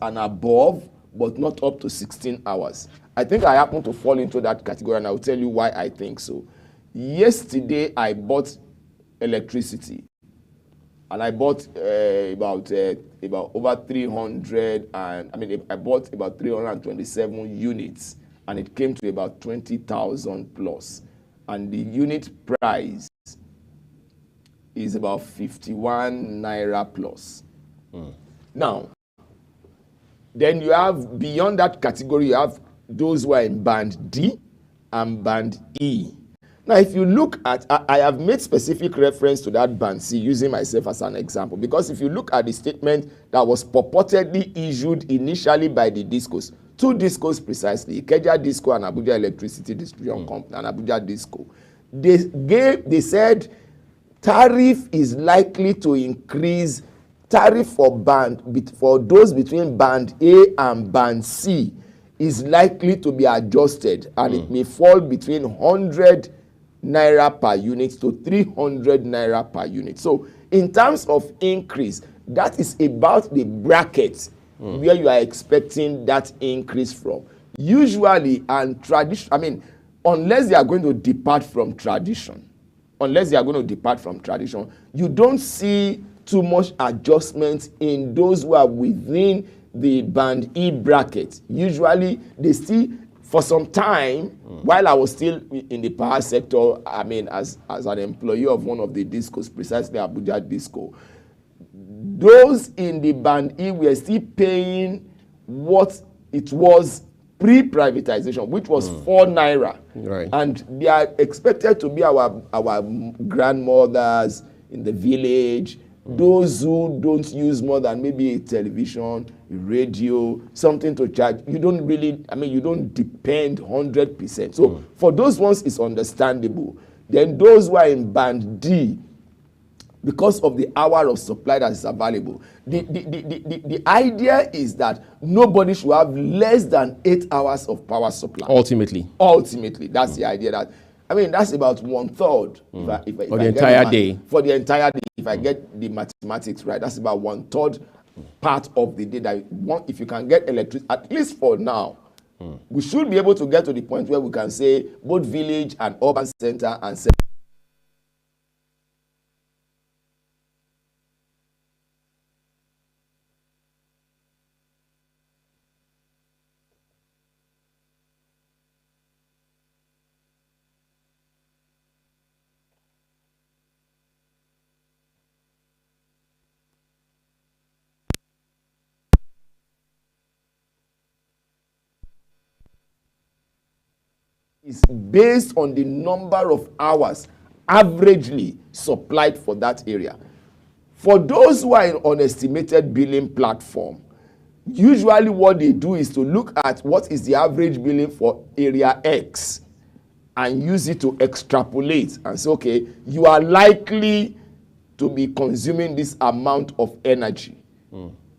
and above, but not up to 16 hours. I think I happen to fall into that category, and I'll tell you why I think so. Yesterday, I bought electricity, and I bought about over 300, and I bought about 327 units, and it came to about 20,000 plus, and the unit price is about 51 naira plus. Now, then you have, beyond that category, you have those who are in band D and band E. Now, if you look at, I have made specific reference to that band C using myself as an example, because if you look at the statement that was purportedly issued initially by the DISCOs, two DISCOs precisely, Ikeja DISCO and Abuja Electricity Distribution Company and Abuja DISCO, they said tariff is likely to increase. Tariff for those between band A and band C is likely to be adjusted, and it may fall between 100 naira per unit to 300 naira per unit. So in terms of increase, that is about the bracket where you are expecting that increase from. Usually, and tradition, unless they are going to depart from tradition, you don't see too much adjustment in those who are within the band E bracket. Usually, they still, for some time, while I was still in the power sector, as an employee of one of the DISCOs, precisely Abuja DISCO, those in the band E were still paying what it was pre-privatization, which was 4 naira. Right. And they are expected to be our grandmothers in the village, those who don't use more than maybe a television, a radio, something to charge. You don't really, you don't depend 100%. So for those ones, it's understandable. Then those who are in band D, because of the hour of supply that is available, the idea is that nobody should have less than 8 hours of power supply. Ultimately, that's the idea. That that's about 1/3 for the entire day. For the entire day, if I get the mathematics right, that's about 1/3 part of the day that if you can get electricity, at least for now, we should be able to get to the point where we can say both village and urban center and is based on the number of hours averagely supplied for that area. For those who are in unestimated billing platform, usually what they do is to look at what is the average billing for area X and use it to extrapolate and say, okay, you are likely to be consuming this amount of energy.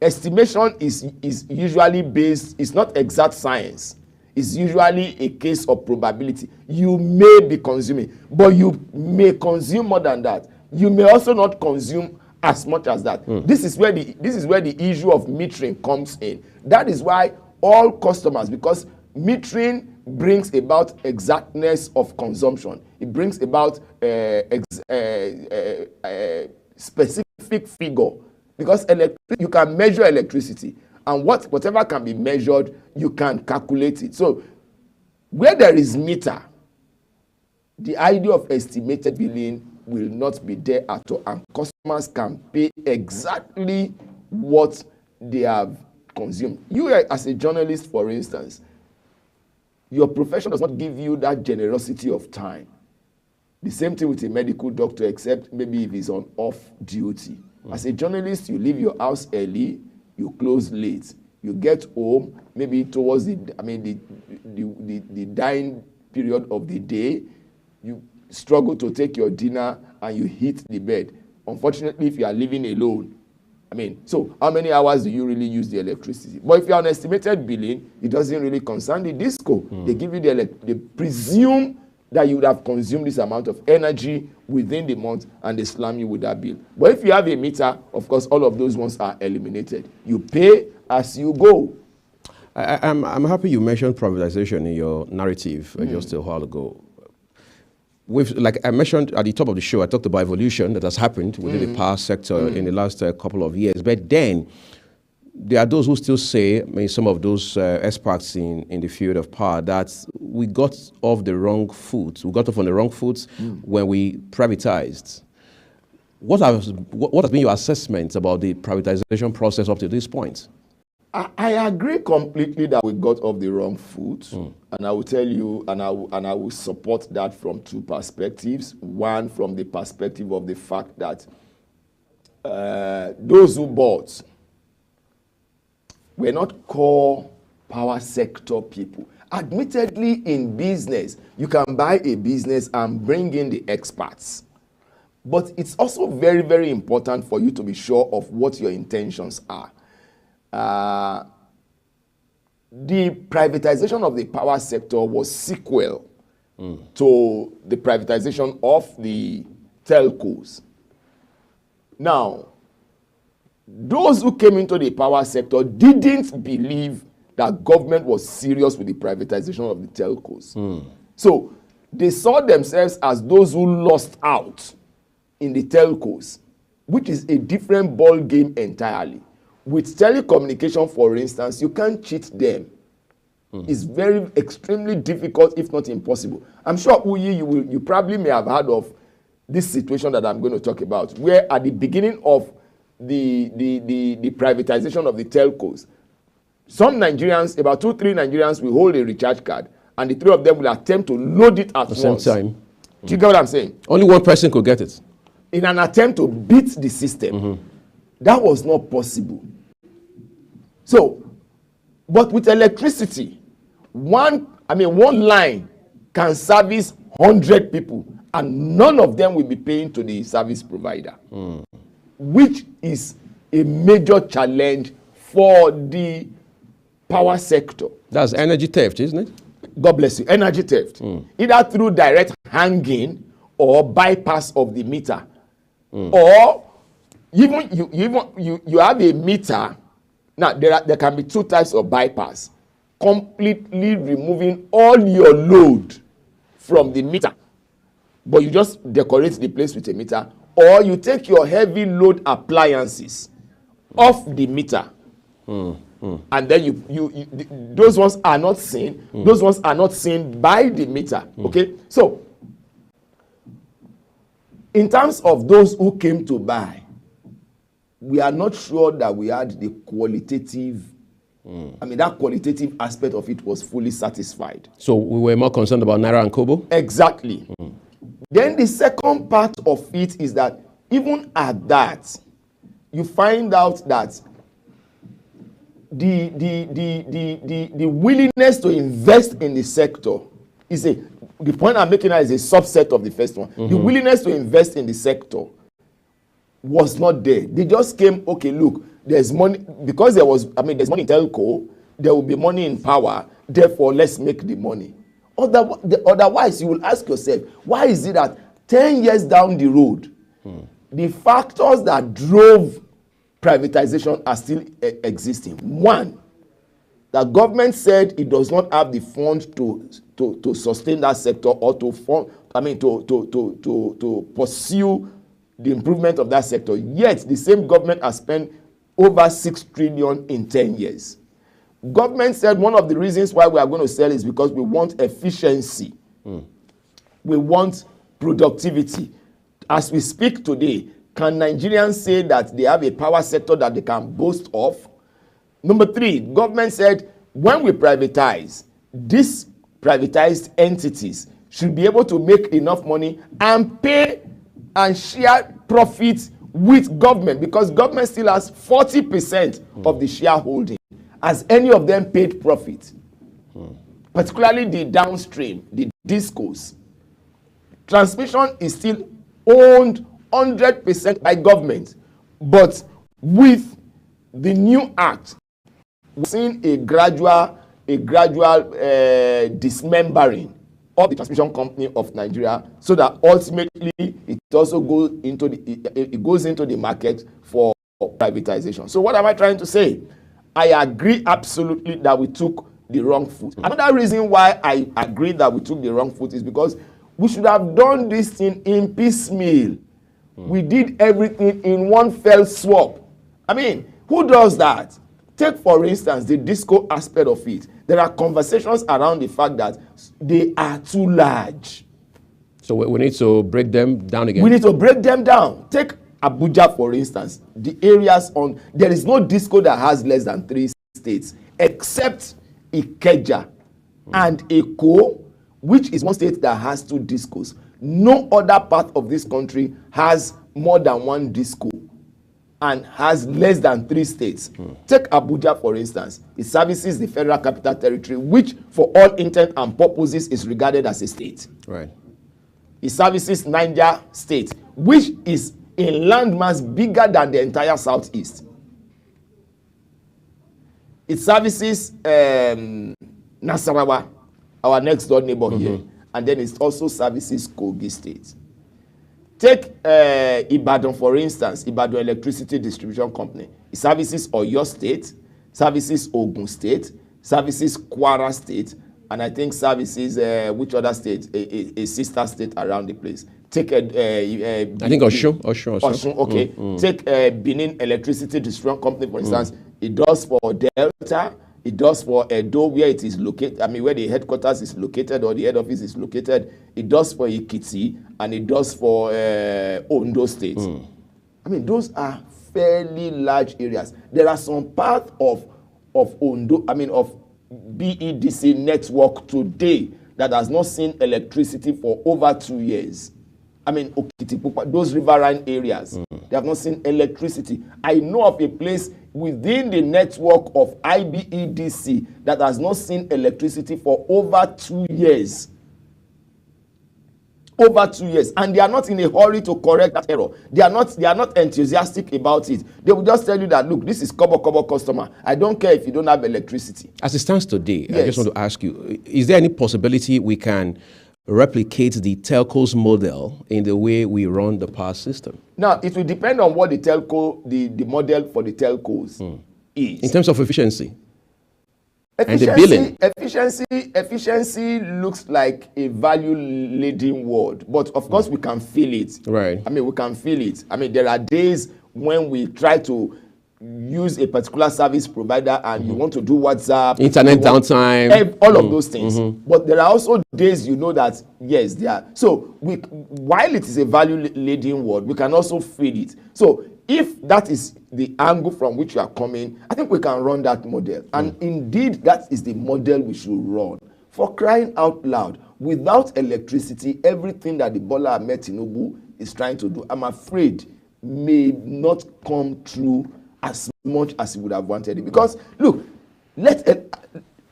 Estimation is usually based, it's not exact science. It's usually a case of probability. You may be consuming, but you may consume more than that. You may also not consume as much as that. This is where the issue of metering comes in. That is why all customers, because metering brings about exactness of consumption. It brings about specific figure, because you can measure electricity, and whatever can be measured, you can calculate it. So where there is meter, the idea of estimated billing will not be there at all, and customers can pay exactly what they have consumed. You as a journalist, for instance, your profession does not give you that generosity of time. The same thing with a medical doctor, except maybe if he's on off duty. As a journalist, you leave your house early, you close late, you get home maybe towards the dying period of the day, you struggle to take your dinner and you hit the bed. Unfortunately, if you are living alone, so how many hours do you really use the electricity? But if you are on estimated billing, it doesn't really concern the DISCO. They give you they presume that you would have consumed this amount of energy within the month, and they slam you with that bill. But if you have a meter, of course, all of those ones are eliminated. You pay as you go. I'm happy you mentioned privatization in your narrative just a while ago. Like I mentioned at the top of the show, I talked about evolution that has happened within the power sector in the last couple of years. But then there are those who still say, I mean, some of those experts in the field of power, that we got off the wrong foot. We got off on the wrong foot when we privatized. What has been your assessment about the privatization process up to this point? I agree completely that we got off the wrong foot, and I will tell you, and I will support that from two perspectives. One, from the perspective of the fact that those who bought were not core power sector people. Admittedly, in business, you can buy a business and bring in the experts. But it's also very, very important for you to be sure of what your intentions are. The privatization of the power sector was sequel to the privatization of the telcos. Now, those who came into the power sector didn't believe that government was serious with the privatization of the telcos. So they saw themselves as those who lost out in the telcos, which is a different ball game entirely. With telecommunication, for instance, you can't cheat them. It's extremely difficult, if not impossible. I'm sure, Uyi, you probably may have heard of this situation that I'm going to talk about, where at the beginning of the privatization of the telcos, some Nigerians, about 2-3 Nigerians, will hold a recharge card, and the three of them will attempt to load it at the once. same time. Do you get what I'm saying? Only one person could get it. In an attempt to beat the system. That was not possible. So, but with electricity, one line can service 100 people, and none of them will be paying to the service provider, which is a major challenge for the power sector. That's energy theft, isn't it? God bless you. Energy theft, either through direct hanging or bypass of the meter, or even you have a meter. Now, there can be two types of bypass: completely removing all your load from the meter, but you just decorate the place with a meter, or you take your heavy load appliances off the meter, and then those ones are not seen. Those ones are not seen by the meter. Okay, so in terms of those who came to buy, we are not sure that we had the qualitative, that qualitative aspect of it was fully satisfied. So we were more concerned about Naira and Kobo? Exactly. Then the second part of it is that even at that, you find out that the willingness to invest in the sector is the point I'm making now is a subset of the first one. The willingness to invest in the sector was not there. They just came, okay, look, there's money, because there's money in telco, there will be money in power, therefore let's make the money. Otherwise, you will ask yourself, why is it that 10 years down the road, the factors that drove privatization are still existing? One, the government said it does not have the funds to sustain that sector, or to pursue the improvement of that sector. Yet the same government has spent over 6 trillion in 10 years. Government said one of the reasons why we are going to sell is because we want efficiency. We want productivity. As we speak today, can Nigerians say that they have a power sector that they can boast of? Number 3, government said when we privatize, these privatized entities should be able to make enough money and pay and share profits with government, because government still has 40% of the shareholding. Has any of them paid profit? Particularly the downstream, the discos. Transmission is still owned 100% by government, but with the new act, we're seeing a gradual dismembering of the transmission company of Nigeria, so that ultimately it also goes into the market for privatization. So what am I trying to say? I agree absolutely that we took the wrong foot. Another reason why I agree that we took the wrong foot is because we should have done this thing in piecemeal. We did everything in one fell swoop. I mean, who does that? Take, for instance, the disco aspect of it. There are conversations around the fact that they are too large. So we need to break them down again. We need to break them down. Take Abuja, for instance. The areas on, there is no disco that has less than 3 states, except Ikeja and Eko, which is one state that has 2 discos. No other part of this country has more than 1 disco and has less than 3 states. Take Abuja, for instance. It services the Federal Capital Territory, which for all intent and purposes is regarded as a state. Right. It services Niger State, which is a landmass bigger than the entire Southeast. It services Nasarawa, our next door neighbor here, and then it also services Kogi State. Take Ibadan, for instance, Ibadan Electricity Distribution Company. It services Oyo State, services Ogun State, services Kwara State, and I think services which other state? A sister state around the place. Take I think Osun. Okay. Take Benin Electricity Distribution Company, for instance. It does for Delta. It does for Edo, where it is located. I mean, where the headquarters is located or the head office is located. It does for Ekiti, and it does for Ondo State. I mean, those are fairly large areas. There are some parts of Ondo, I mean, of BEDC network today that has not seen electricity for over 2 years. I mean, Okitipupa, those riverine areas, they have not seen electricity. I know of a place within the network of IBEDC that has not seen electricity for over 2 years. Over 2 years, and they are not in a hurry to correct that error. They are not enthusiastic about it. They will just tell you that, look, this is kobo customer. I don't care if you don't have electricity. As it stands today, Yes. I just want to ask you, is there any possibility we can replicate the telco's model in the way we run the power system? Now, it will depend on what the telco, the model for the telcos is. In terms of efficiency? And the billing. Efficiency looks like a value-laden word, but of course we can feel it. Right. I mean, we can feel it. I mean, there are days when we try to use a particular service provider and you want to do WhatsApp, Internet downtime, all of those things. But there are also days you know that, yes, they are. So while it is a value-laden word, we can also feel it. So if that is the angle from which you are coming, I think we can run that model. And indeed, that is the model we should run. For crying out loud, without electricity, everything that the Bola Ahmed Tinubu is trying to do, I'm afraid, may not come true as much as he would have wanted it. Because, look,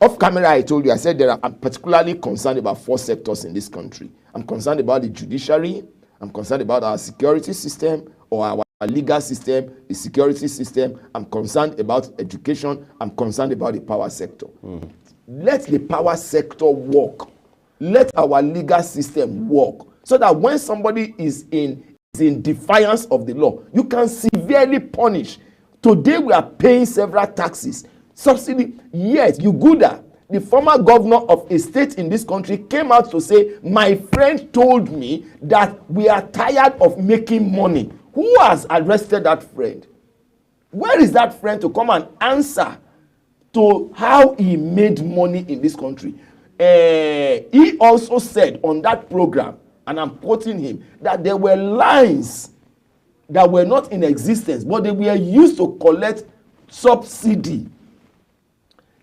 off camera I told you, I said I'm particularly concerned about 4 sectors in this country. I'm concerned about the judiciary, I'm concerned about our security system or our legal system, the security system. I'm concerned about education. I'm concerned about the power sector. Let the power sector work. Let our legal system work. So that when somebody is in defiance of the law, you can severely punish. Today we are paying several taxes. Subsidy, yet Yuguda, the former governor of a state in this country, came out to say, my friend told me that we are tired of making money. Who has arrested that friend? Where is that friend to come and answer to how he made money in this country? He also said on that program, and I'm quoting him, that there were lines that were not in existence, but they were used to collect subsidy.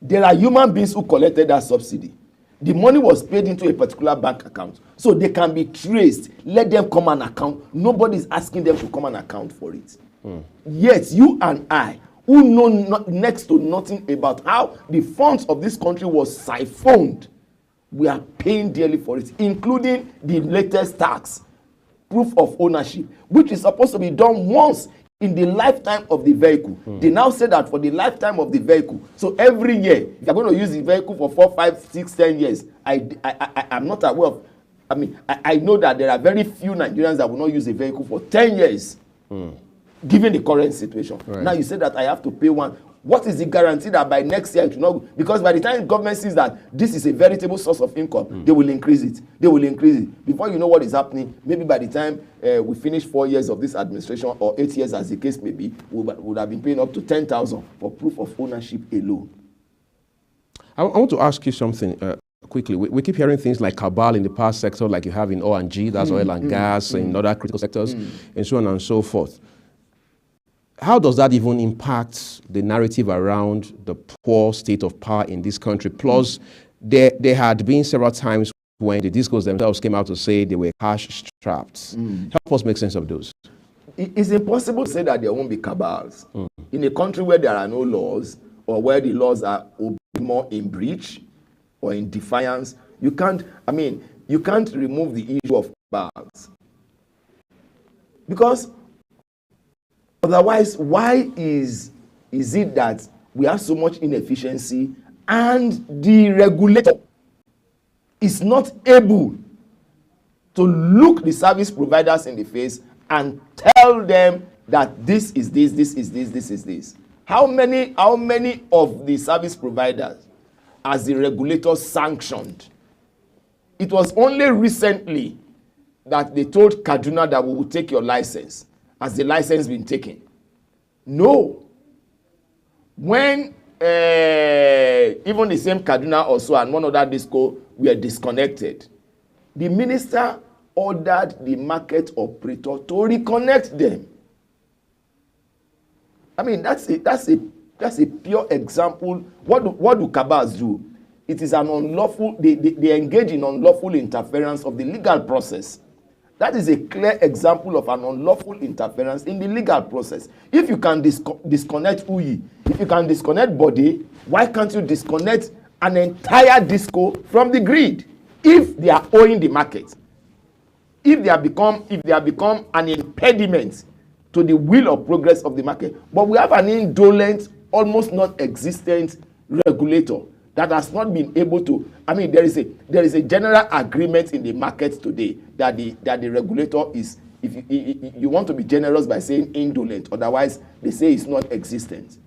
There are human beings who collected that subsidy. The money was paid into a particular bank account, so they can be traced. Let them come and account. Nobody is asking them to come and account for it. Yet you and I, who know next to nothing about how the funds of this country was siphoned, we are paying dearly for it, including the latest tax, proof of ownership, which is supposed to be done once in the lifetime of the vehicle. They now say that for the lifetime of the vehicle. So every year, if you're going to use the vehicle for 4, 5, 6, 10 years, I'm not aware of, I know that there are very few Nigerians that will not use a vehicle for 10 years, given the current situation. Right. Now you say that I have to pay one. What is the guarantee that by next year it will not? Because by the time the government sees that this is a veritable source of income, they will increase it. They will increase it. Before you know what is happening, maybe by the time we finish 4 years of this administration, or 8 years as the case may be, we would have been paying up to 10,000 for proof of ownership alone. I want to ask you something quickly. We keep hearing things like cabal in the power sector, like you have in O&G, that's oil and gas, in other critical sectors, and so on and so forth. How does that even impact the narrative around the poor state of power in this country? Plus, there had been several times when the discos themselves came out to say they were cash-strapped. Help us make sense of those. It's impossible to say that there won't be cabals. In a country where there are no laws, or where the laws are more in breach or in defiance, you can't remove the issue of cabals. Because otherwise, why is it that we have so much inefficiency and the regulator is not able to look the service providers in the face and tell them that this is this, this is this, this is this? How many of the service providers has the regulator sanctioned? It was only recently that they told Kaduna that we will take your license. Has the license been taken? No. When even the same Kaduna also and one other disco were disconnected, the minister ordered the market operator to reconnect them. That's a pure example. What do cabals do? It is an unlawful, they engage in unlawful interference of the legal process. That is a clear example of an unlawful interference in the legal process. If you can disconnect UYI, if you can disconnect Bode, why can't you disconnect an entire disco from the grid? If they are owing the market, if they have become an impediment to the will or progress of the market. But we have an indolent, almost non-existent regulator that has not been able to. There is a general agreement in the market today that the regulator is, if you want to be generous by saying indolent, otherwise they say it's not existent.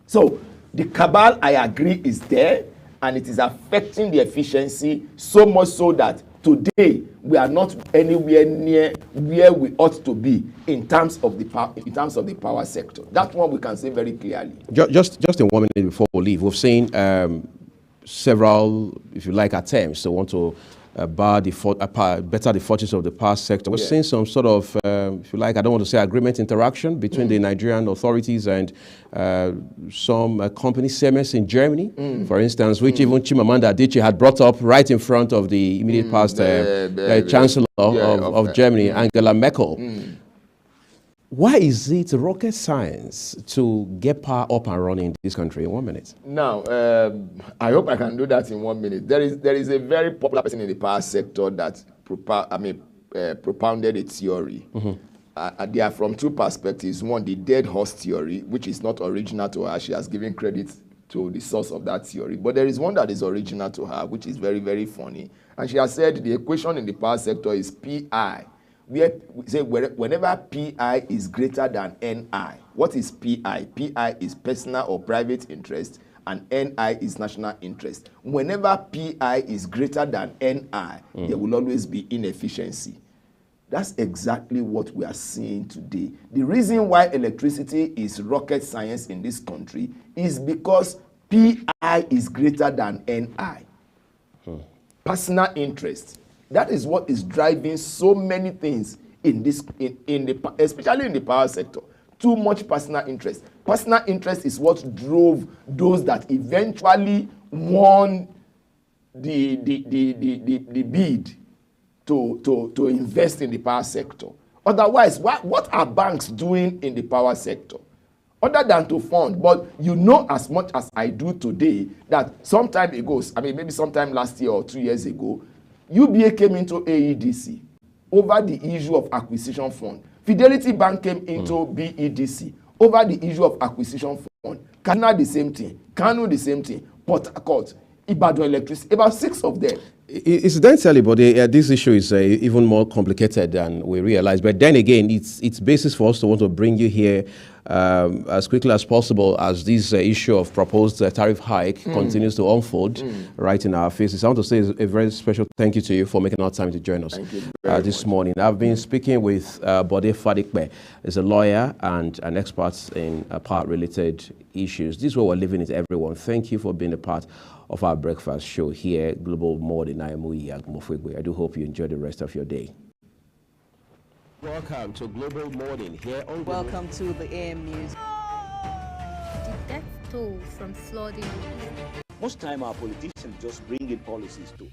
So the cabal, I agree, is there, and it is affecting the efficiency so much so that today we are not anywhere near where we ought to be in terms of the power sector. That one we can say very clearly. Just in 1 minute before we leave, we've seen several, if you like, attempts to want to better the fortunes of the power sector. We're seeing some sort of, if you like, I don't want to say agreement interaction between the Nigerian authorities and some company CMS in Germany, for instance, which even Chimamanda Adichie had brought up right in front of the immediate past Chancellor of Germany, Angela Merkel. Why is it rocket science to get power up and running in this country in 1 minute? Now, I hope I can do that in 1 minute. There is a very popular person in the power sector that propounded a theory. They are from two perspectives. One, the dead horse theory, which is not original to her. She has given credit to the source of that theory. But there is one that is original to her, which is very, very funny. And she has said the equation in the power sector is PI. We say whenever PI is greater than NI. What is PI? PI is personal or private interest, and NI is national interest. Whenever PI is greater than NI, there will always be inefficiency. That's exactly what we are seeing today. The reason why electricity is rocket science in this country is because PI is greater than NI. Personal interest. That is what is driving so many things in this, especially in the power sector. Too much personal interest. Personal interest is what drove those that eventually won the bid to invest in the power sector. Otherwise, what are banks doing in the power sector? Other than to fund, but you know as much as I do today that some time ago, maybe sometime last year or 2 years ago, UBA came into AEDC over the issue of acquisition fund. Fidelity Bank came into BEDC over the issue of acquisition fund. Kaduna the same thing, Kano the same thing, Port Harcourt, Ibadan Electricity, about 6 of them. Incidentally, but this issue is even more complicated than we realize. But then again, it's basis for us to want to bring you here as quickly as possible as this issue of proposed tariff hike continues to unfold right in our faces. I want to say a very special thank you to you for making our time to join us this morning. I've been speaking with Bode Fadikpe. He's a lawyer and an expert in power-related issues. This is what we're living with everyone. Thank you for being a part of our breakfast show here, Global Morning. I do hope you enjoy the rest of your day. Welcome to Global Morning here on. Welcome to the AM News. The death toll from flooding. Most time our politicians just bring in policies to